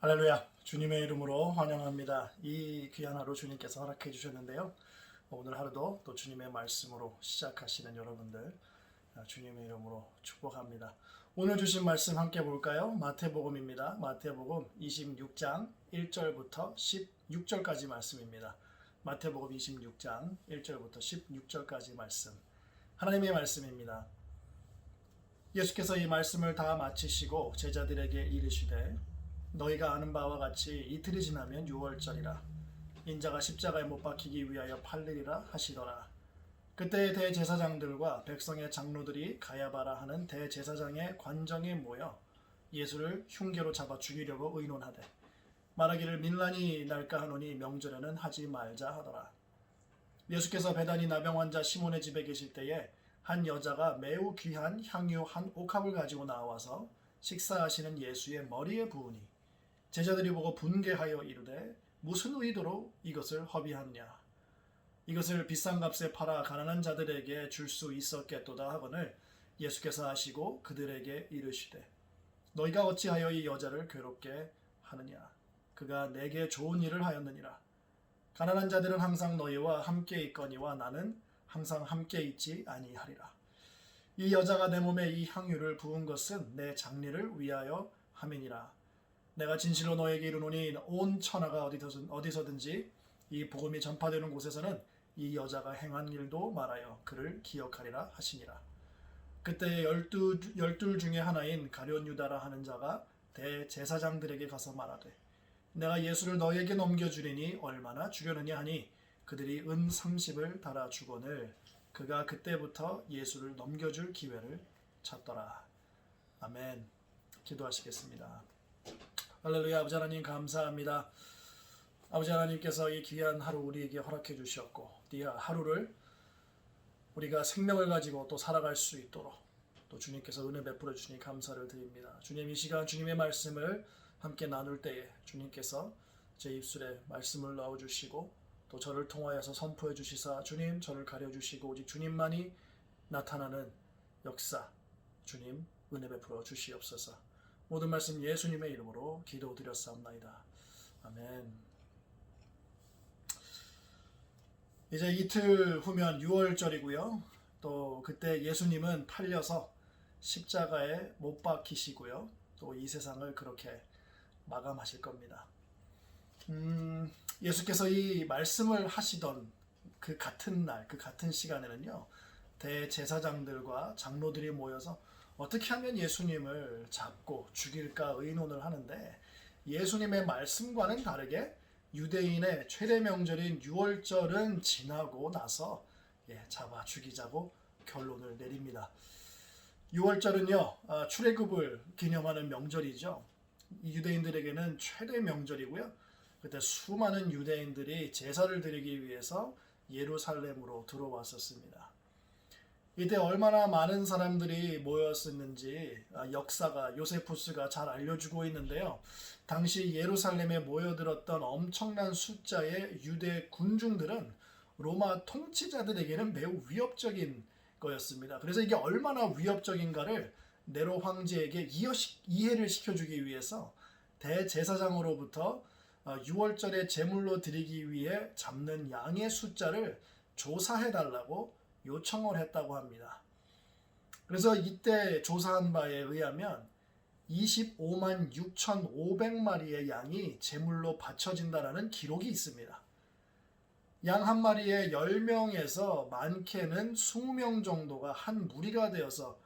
할렐루야. 주님의 이름으로 환영합니다. 이 귀한 하루 주님께서 허락해 주셨는데요. 오늘 하루도 또 주님의 말씀으로 시작하시는 여러분들 주님의 이름으로 축복합니다. 오늘 주신 말씀 함께 볼까요? 마태복음입니다. 마태복음 26장 1절부터 16절까지 말씀입니다. 마태복음 26장 1절부터 16절까지 말씀. 하나님의 말씀입니다. 예수께서 이 말씀을 다 마치시고 제자들에게 이르시되 너희가 아는 바와 같이 이틀이 지나면 유월절이라 인자가 십자가에 못 박히기 위하여 팔리리라 하시더라. 그때 대제사장들과 백성의 장로들이 가야바라 하는 대제사장의 관정에 모여 예수를 흉계로 잡아 죽이려고 의논하되 말하기를 민란이 날까 하노니 명절에는 하지 말자 하더라. 예수께서 베다니 나병 환자 시몬의 집에 계실 때에 한 여자가 매우 귀한 향유 한 옥합을 가지고 나와서 식사하시는 예수의 머리에 부으니 제자들이 보고 분개하여 이르되 무슨 의도로 이것을 허비하느냐. 이것을 비싼 값에 팔아 가난한 자들에게 줄 수 있었겠도다 하거늘 예수께서 하시고 그들에게 이르시되 너희가 어찌하여 이 여자를 괴롭게 하느냐. 그가 내게 좋은 일을 하였느니라. 가난한 자들은 항상 너희와 함께 있거니와 나는 항상 함께 있지 아니하리라. 이 여자가 내 몸에 이 향유를 부은 것은 내 장례를 위하여 함이니라. 내가 진실로 너에게 이르노니 온 천하가 어디서든지 이 복음이 전파되는 곳에서는 이 여자가 행한 일도 말하여 그를 기억하리라 하시니라. 그때 열둘 중에 하나인 가룟 유다라 하는 자가 대제사장들에게 가서 말하되 내가 예수를 너에게 넘겨주리니 얼마나 주려느냐 하니 그들이 은 30을 달아 주거늘 그가 그때부터 예수를 넘겨줄 기회를 찾더라. 아멘. 기도하시겠습니다. 할렐루야. 아버지 하나님 감사합니다. 아버지 하나님께서 이 귀한 하루 우리에게 허락해 주셨고 이 하루를 우리가 생명을 가지고 또 살아갈 수 있도록 또 주님께서 은혜 베풀어 주시니 감사를 드립니다. 주님 이 시간 주님의 말씀을 함께 나눌 때에 주님께서 제 입술에 말씀을 넣어주시고 또 저를 통하여서 선포해 주시사 주님 저를 가려주시고 오직 주님만이 나타나는 역사 주님 은혜 베풀어 주시옵소서. 모든 말씀 예수님의 이름으로 기도드렸사옵나이다. 아멘. 이제 이틀 후면 6월절이고요. 또 그때 예수님은 팔려서 십자가에 못 박히시고요. 또 이 세상을 그렇게 마감하실 겁니다. 예수께서 이 말씀을 하시던 그 같은 날, 그 같은 시간에는요. 대제사장들과 장로들이 모여서 어떻게 하면 예수님을 잡고 죽일까 의논을 하는데 예수님의 말씀과는 다르게 유대인의 최대 명절인 유월절은 지나고 나서 잡아 죽이자고 결론을 내립니다. 유월절은요 출애굽을 기념하는 명절이죠. 유대인들에게는 최대 명절이고요. 그때 수많은 유대인들이 제사를 드리기 위해서 예루살렘으로 들어왔었습니다. 이때 얼마나 많은 사람들이 모였었는지 역사가 요세푸스가 잘 알려주고 있는데요. 당시 예루살렘에 모여들었던 엄청난 숫자의 유대 군중들은 로마 통치자들에게는 매우 위협적인 거였습니다. 그래서 이게 얼마나 위협적인가를 네로 황제에게 이해를 시켜주기 위해서 대제사장으로부터 6월절에 제물로 드리기 위해 잡는 양의 숫자를 조사해달라고 요청을 했다고 합니다. 그래서 이때 조사한 바에 의하면 25만 6,500마리의 양이 제물로 바쳐진다라는 기록이 있습니다. 양 한 마리에 10명에서 많게는 20명 정도가 한 무리가 되어서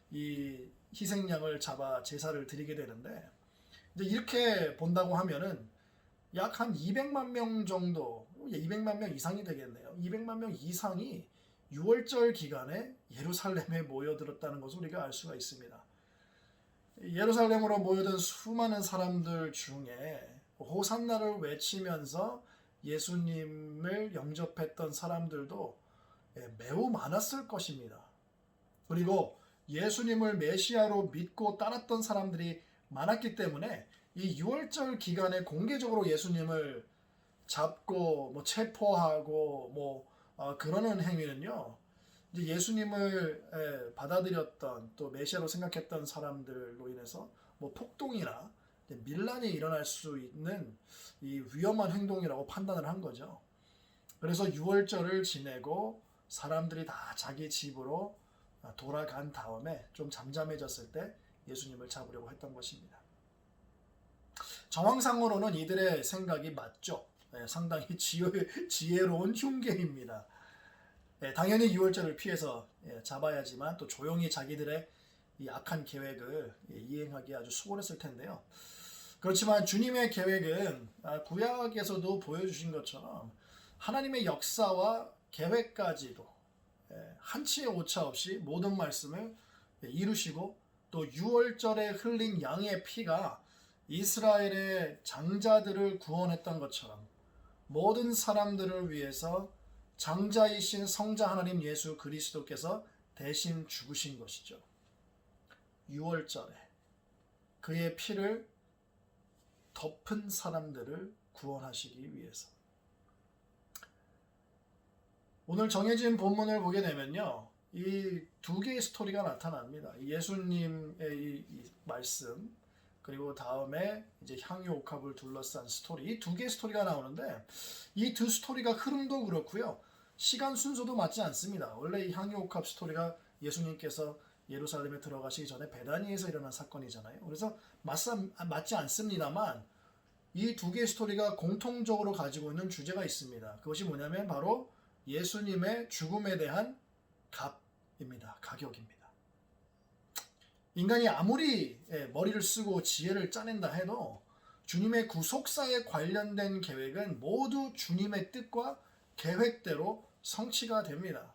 이 희생양을 잡아 제사를 드리게 되는데 이제 이렇게 본다고 하면은 약 한 200만 명 정도, 200만 명 이상이 되겠네요. 200만 명 이상이 6월절 기간에 예루살렘에 모여들었다는 것을 우리가 알 수가 있습니다. 예루살렘으로 모여든 수많은 사람들 중에 호산나를 외치면서 예수님을 영접했던 사람들도 매우 많았을 것입니다. 그리고 예수님을 메시아로 믿고 따랐던 사람들이 많았기 때문에 이 6월절 기간에 공개적으로 예수님을 잡고 체포하고 그러는 행위는요. 이제 예수님을 받아들였던 또 메시아로 생각했던 사람들로 인해서 폭동이나 밀란이 일어날 수 있는 이 위험한 행동이라고 판단을 한 거죠. 그래서 유월절을 지내고 사람들이 다 자기 집으로 돌아간 다음에 좀 잠잠해졌을 때 예수님을 잡으려고 했던 것입니다. 정황상으로는 이들의 생각이 맞죠. 상당히 지혜로운 흉계입니다. 당연히 유월절을 피해서 잡아야지만 또 조용히 자기들의 이 악한 계획을 이행하기 아주 수월했을 텐데요. 그렇지만 주님의 계획은 구약에서도 보여주신 것처럼 하나님의 역사와 계획까지도 한치의 오차 없이 모든 말씀을 이루시고 또 유월절에 흘린 양의 피가 이스라엘의 장자들을 구원했던 것처럼 모든 사람들을 위해서 장자이신 성자 하나님 예수 그리스도께서 대신 죽으신 것이죠. 유월절에 그의 피를 덮은 사람들을 구원하시기 위해서. 오늘 정해진 본문을 보게 되면요, 이 두 개의 스토리가 나타납니다. 예수님의 이 말씀, 그리고 다음에 이제 향유 옥합을 둘러싼 스토리, 이 두 개의 스토리가 나오는데 이 두 스토리가 흐름도 그렇고요, 시간 순서도 맞지 않습니다. 원래 이 향유 옥합 스토리가 예수님께서 예루살렘에 들어가시기 전에 베다니에서 일어난 사건이잖아요. 그래서 맞지 않습니다만 이 두 개의 스토리가 공통적으로 가지고 있는 주제가 있습니다. 그것이 뭐냐면 바로 예수님의 죽음에 대한 값입니다. 가격입니다. 인간이 아무리 머리를 쓰고 지혜를 짜낸다 해도 주님의 구속사에 관련된 계획은 모두 주님의 뜻과 계획대로 성취가 됩니다.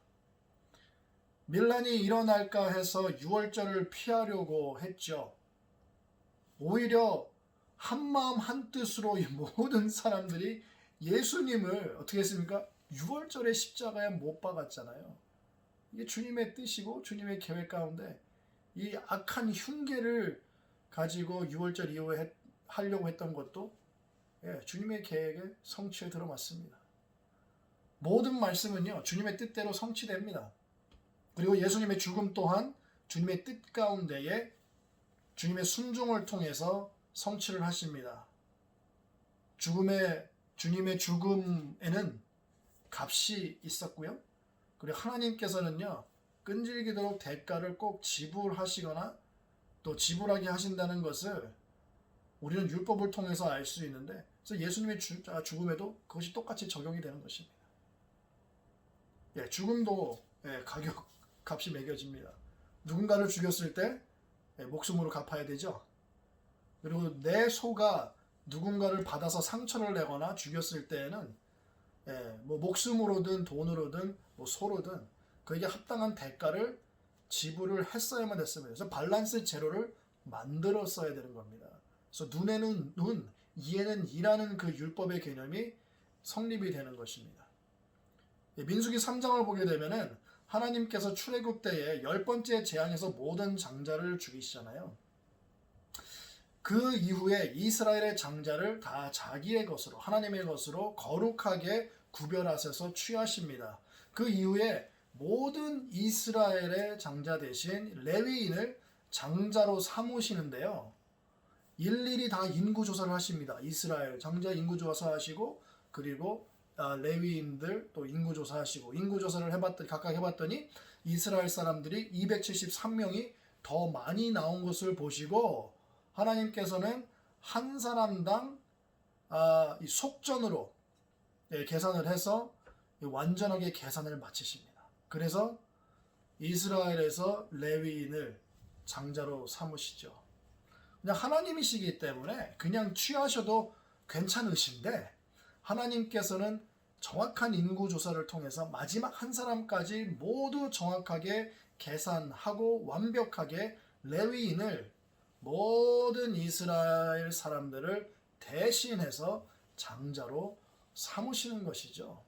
밀란이 일어날까 해서 유월절을 피하려고 했죠. 오히려 한마음 한뜻으로 이 모든 사람들이 예수님을 어떻게 했습니까? 유월절의 십자가에 못 박았잖아요. 이게 주님의 뜻이고 주님의 계획 가운데 이 악한 흉계를 가지고 유월절 이후에 하려고 했던 것도 주님의 계획의 성취에 들어맞습니다. 모든 말씀은요, 주님의 뜻대로 성취됩니다. 그리고 예수님의 죽음 또한 주님의 뜻 가운데에 주님의 순종을 통해서 성취를 하십니다. 주님의 죽음에는 값이 있었고요. 그리고 하나님께서는요, 끈질기도록 대가를 꼭 지불하시거나 또 지불하게 하신다는 것을 우리는 율법을 통해서 알 수 있는데, 그래서 예수님의 죽음에도 그것이 똑같이 적용이 되는 것입니다. 죽음도 값이 매겨집니다. 누군가를 죽였을 때 목숨으로 갚아야 되죠. 그리고 내 소가 누군가를 받아서 상처를 내거나 죽였을 때에는 뭐 목숨으로든 돈으로든 뭐 소로든 그에게 합당한 대가를 지불을 했어야만 됐습니다. 그래서 밸런스 제로를 만들었어야 되는 겁니다. 그래서 눈에는 눈, 이에는 이라는 그 율법의 개념이 성립이 되는 것입니다. 민수기 3장을 보게 되면은 하나님께서 출애굽 때에 10번째 재앙에서 모든 장자를 죽이시잖아요. 그 이후에 이스라엘의 장자를 다 자기의 것으로, 하나님의 것으로 거룩하게 구별하셔서 취하십니다. 그 이후에 모든 이스라엘의 장자 대신 레위인을 장자로 삼으시는데요, 일일이 다 인구조사를 하십니다. 이스라엘 장자 인구조사 하시고, 그리고 레위인들 또 인구조사하시고, 인구조사를 각각 해봤더니 이스라엘 사람들이 273명이 더 많이 나온 것을 보시고 하나님께서는 한 사람당 이 속전으로 계산을 해서 완전하게 계산을 마치십니다. 그래서 이스라엘에서 레위인을 장자로 삼으시죠. 그냥 하나님이시기 때문에 그냥 취하셔도 괜찮으신데, 하나님께서는 정확한 인구조사를 통해서 마지막 한 사람까지 모두 정확하게 계산하고 완벽하게 레위인을, 모든 이스라엘 사람들을 대신해서 장자로 삼으시는 것이죠.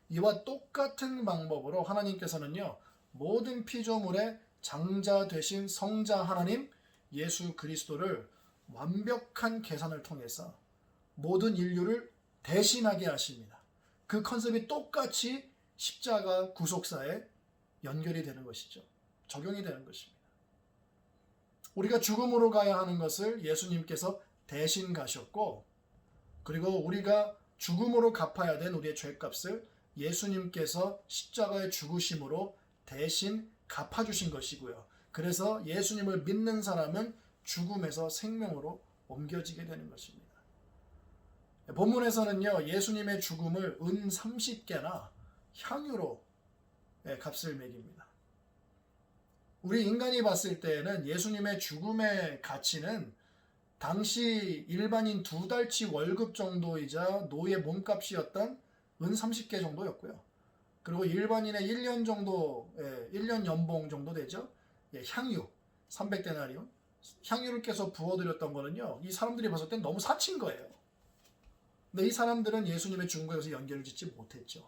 이와 똑같은 방법으로 하나님께서는요, 모든 피조물의 장자 되신 성자 하나님 예수 그리스도를 완벽한 계산을 통해서 모든 인류를 대신하게 하십니다. 그 컨셉이 똑같이 십자가 구속사에 연결이 되는 것이죠. 적용이 되는 것입니다. 우리가 죽음으로 가야 하는 것을 예수님께서 대신 가셨고, 그리고 우리가 죽음으로 갚아야 된 우리의 죄값을 예수님께서 십자가의 죽으심으로 대신 갚아주신 것이고요. 그래서 예수님을 믿는 사람은 죽음에서 생명으로 옮겨지게 되는 것입니다. 본문에서는요, 예수님의 죽음을 은 30개나 향유로 값을 매깁니다. 우리 인간이 봤을 때에는 예수님의 죽음의 가치는 당시 일반인 2달치 월급 정도이자 노예 몸값이었던 은 30개 정도였고요. 그리고 일반인의 1년 정도, 1년 연봉 정도 되죠. 향유, 300데나리온. 향유를 깨서 부어드렸던 거는요, 이 사람들이 봤을 땐 너무 사치인 거예요. 근데 이 사람들은 예수님의 죽음과 여기서 연결을 짓지 못했죠.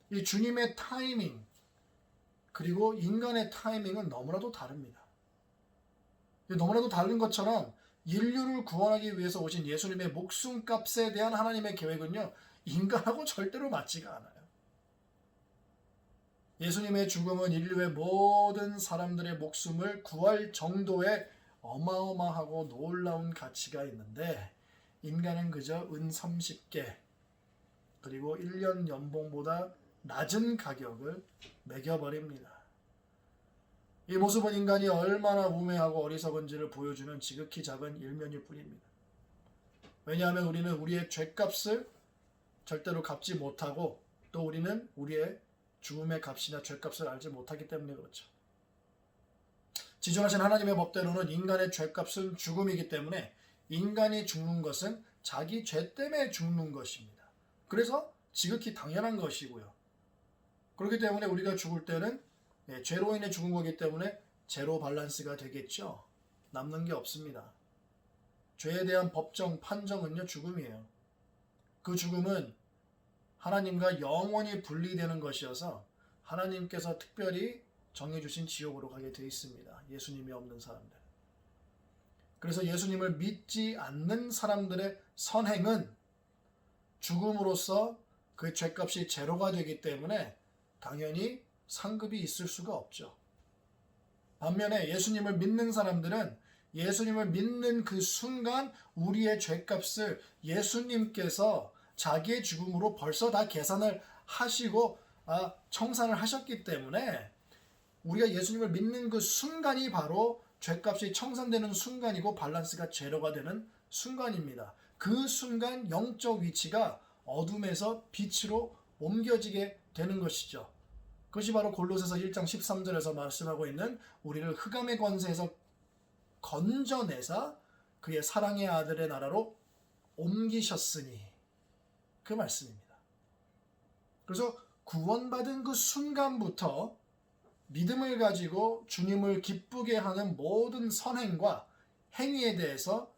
이 주님의 타이밍, 그리고 인간의 타이밍은 너무나도 다릅니다. 너무나도 다른 것처럼 인류를 구원하기 위해서 오신 예수님의 목숨값에 대한 하나님의 계획은요, 인간하고 절대로 맞지가 않아요. 예수님의 죽음은 인류의 모든 사람들의 목숨을 구할 정도의 어마어마하고 놀라운 가치가 있는데, 인간은 그저 은 30개, 그리고 1년 연봉보다 낮은 가격을 매겨버립니다. 이 모습은 인간이 얼마나 우매하고 어리석은지를 보여주는 지극히 작은 일면일 뿐입니다. 왜냐하면 우리는 우리의 죄값을 절대로 갚지 못하고, 또 우리는 우리의 죽음의 값이나 죄값을 알지 못하기 때문에 그렇죠. 지존하신 하나님의 법대로는 인간의 죄값은 죽음이기 때문에 인간이 죽는 것은 자기 죄 때문에 죽는 것입니다. 그래서 지극히 당연한 것이고요. 그렇기 때문에 우리가 죽을 때는 죄로 인해 죽은 거기 때문에 제로 밸런스가 되겠죠. 남는 게 없습니다. 죄에 대한 법정 판정은요, 죽음이에요. 그 죽음은 하나님과 영원히 분리되는 것이어서 하나님께서 특별히 정해주신 지옥으로 가게 되어 있습니다. 예수님이 없는 사람들. 그래서 예수님을 믿지 않는 사람들의 선행은 죽음으로써 그 죄값이 제로가 되기 때문에 당연히 상급이 있을 수가 없죠. 반면에 예수님을 믿는 사람들은 예수님을 믿는 그 순간 우리의 죄값을 예수님께서 자기의 죽음으로 벌써 다 계산을 하시고 청산을 하셨기 때문에 우리가 예수님을 믿는 그 순간이 바로 죄값이 청산되는 순간이고 밸런스가 제로가 되는 순간입니다. 그 순간 영적 위치가 어둠에서 빛으로 옮겨지게 되는 것이죠. 그것이 바로 골로새서 1장 13절에서 말씀하고 있는 우리를 흑암의 권세에서 건져내사 그의 사랑의 아들의 나라로 옮기셨으니, 그 말씀입니다. 그래서 구원받은 그 순간부터 믿음을 가지고 주님을 기쁘게 하는 모든 선행과 행위에 대해서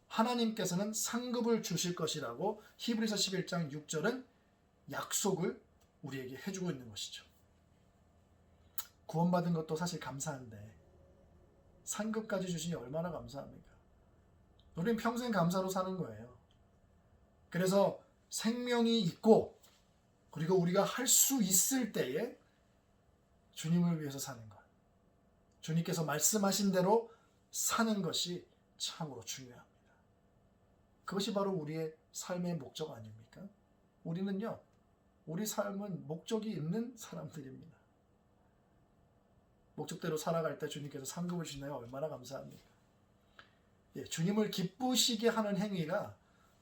하나님께서는 상급을 주실 것이라고 히브리서 11장 6절은 약속을 우리에게 해주고 있는 것이죠. 구원받은 것도 사실 감사한데 상급까지 주시니 얼마나 감사합니까? 우리는 평생 감사로 사는 거예요. 그래서 생명이 있고, 그리고 우리가 할 수 있을 때에 주님을 위해서 사는 것, 주님께서 말씀하신 대로 사는 것이 참으로 중요합니다. 그것이 바로 우리의 삶의 목적 아닙니까? 우리는요, 우리 삶은 목적이 있는 사람들입니다. 목적대로 살아갈 때 주님께서 상급을 주시나요? 얼마나 감사합니까? 주님을 기쁘시게 하는 행위가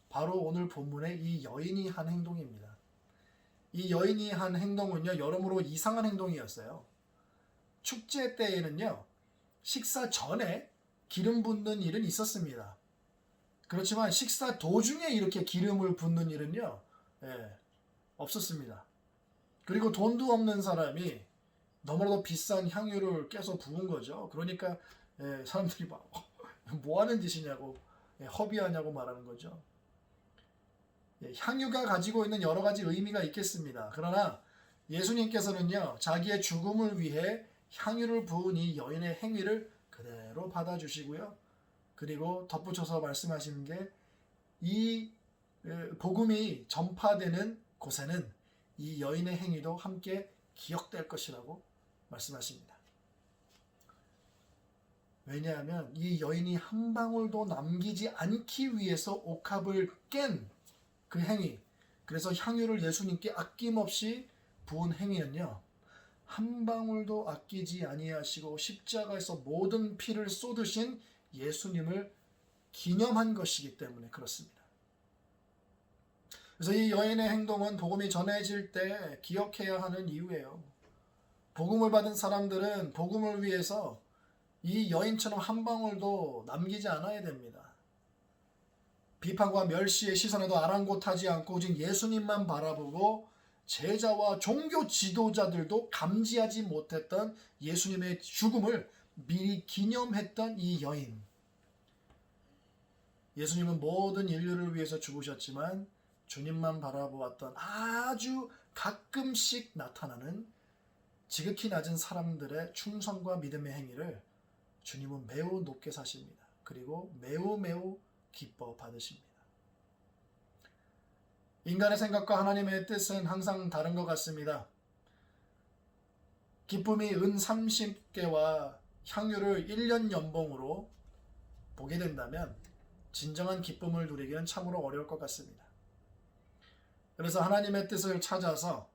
바로 오늘 본문의 이 여인이 한 행동입니다. 이 여인이 한 행동은요, 여러모로 이상한 행동이었어요. 축제 때에는요, 식사 전에 기름 붓는 일은 있었습니다. 그렇지만 식사 도중에 이렇게 기름을 붓는 일은요, 없었습니다. 그리고 돈도 없는 사람이 너무나도 비싼 향유를 깨서 부은 거죠. 그러니까 사람들이 막 뭐 하는 짓이냐고, 허비하냐고 말하는 거죠. 향유가 가지고 있는 여러 가지 의미가 있겠습니다. 그러나 예수님께서는요, 자기의 죽음을 위해 향유를 부은 이 여인의 행위를 그대로 받아주시고요. 그리고 덧붙여서 말씀하시는 게, 이 복음이 전파되는 곳에는 이 여인의 행위도 함께 기억될 것이라고 말씀하십니다. 왜냐하면 이 여인이 한 방울도 남기지 않기 위해서 옥합을 깬 그 행위, 그래서 향유를 예수님께 아낌없이 부은 행위는요, 한 방울도 아끼지 아니하시고 십자가에서 모든 피를 쏟으신 예수님을 기념한 것이기 때문에 그렇습니다. 그래서 이 여인의 행동은 복음이 전해질 때 기억해야 하는 이유예요. 복음을 받은 사람들은 복음을 위해서 이 여인처럼 한 방울도 남기지 않아야 됩니다. 비판과 멸시의 시선에도 아랑곳하지 않고 오직 예수님만 바라보고 제자와 종교 지도자들도 감지하지 못했던 예수님의 죽음을 미리 기념했던 이 여인. 예수님은 모든 인류를 위해서 죽으셨지만 주님만 바라보았던 아주 가끔씩 나타나는 지극히 낮은 사람들의 충성과 믿음의 행위를 주님은 매우 높게 사십니다. 그리고 매우 기뻐 받으십니다. 인간의 생각과 하나님의 뜻은 항상 다른 것 같습니다. 기쁨이 은 30개와 향유를 1년 연봉으로 보게 된다면 진정한 기쁨을 누리기는 참으로 어려울 것 같습니다. 그래서 하나님의 뜻을 찾아서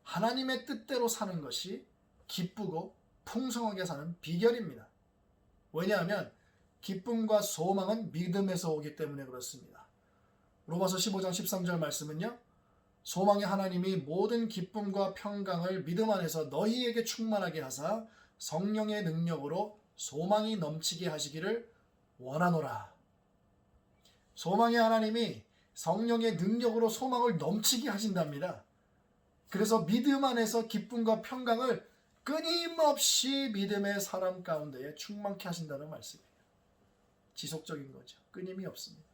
하나님의 뜻대로 사는 것이 기쁘고 풍성하게 사는 비결입니다. 왜냐하면 기쁨과 소망은 믿음에서 오기 때문에 그렇습니다. 로마서 15장 13절 말씀은요, 소망의 하나님이 모든 기쁨과 평강을 믿음 안에서 너희에게 충만하게 하사 성령의 능력으로 소망이 넘치게 하시기를 원하노라. 소망의 하나님이 성령의 능력으로 소망을 넘치게 하신답니다. 그래서 믿음 안에서 기쁨과 평강을 끊임없이 믿음의 사람 가운데에 충만케 하신다는 말씀이에요. 지속적인 거죠. 끊임이 없습니다.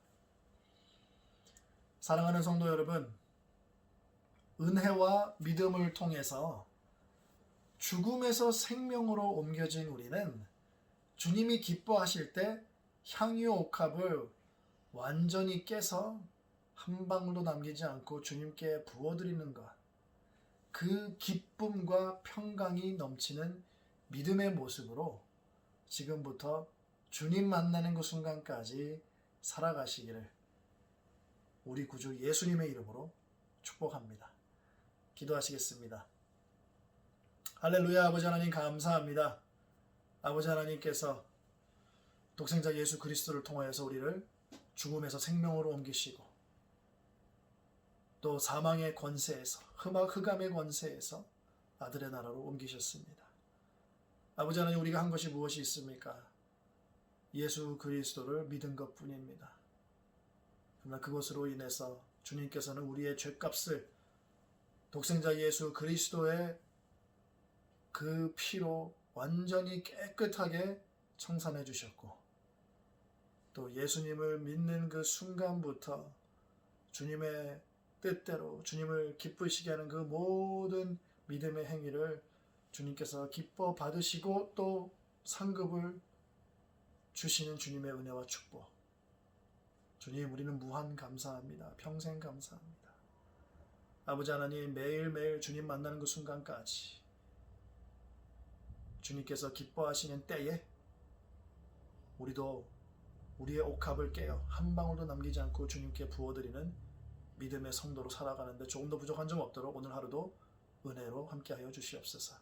사랑하는 성도 여러분, 은혜와 믿음을 통해서 죽음에서 생명으로 옮겨진 우리는 주님이 기뻐하실 때 향유 옥합을 완전히 깨서 한 방울도 남기지 않고 주님께 부어드리는 것, 그 기쁨과 평강이 넘치는 믿음의 모습으로 지금부터 주님 만나는 그 순간까지 살아가시기를 우리 구주 예수님의 이름으로 축복합니다. 기도하시겠습니다. 할렐루야. 아버지 하나님 감사합니다. 아버지 하나님께서 독생자 예수 그리스도를 통하여서 우리를 죽음에서 생명으로 옮기시고 또 사망의 권세에서 흑암의 권세에서 아들의 나라로 옮기셨습니다. 아버지 하나님, 우리가 한 것이 무엇이 있습니까? 예수 그리스도를 믿은 것뿐입니다. 그러나 그것으로 인해서 주님께서는 우리의 죄값을 독생자 예수 그리스도의 그 피로 완전히 깨끗하게 청산해 주셨고, 또 예수님을 믿는 그 순간부터 주님의 뜻대로 주님을 기쁘시게 하는 그 모든 믿음의 행위를 주님께서 기뻐 받으시고 또 상급을 주시는 주님의 은혜와 축복, 주님, 우리는 무한 감사합니다. 평생 감사합니다. 아버지 하나님, 매일매일 주님 만나는 그 순간까지 주님께서 기뻐하시는 때에 우리도 우리의 옥합을 깨어 한 방울도 남기지 않고 주님께 부어드리는 믿음의 성도로 살아가는데 조금 더 부족한 점 없도록 오늘 하루도 은혜로 함께하여 주시옵소서.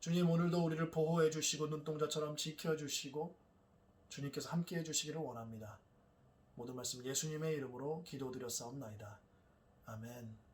주님, 오늘도 우리를 보호해 주시고 눈동자처럼 지켜주시고 주님께서 함께해 주시기를 원합니다. 모든 말씀 예수님의 이름으로 기도드렸사옵나이다. 아멘.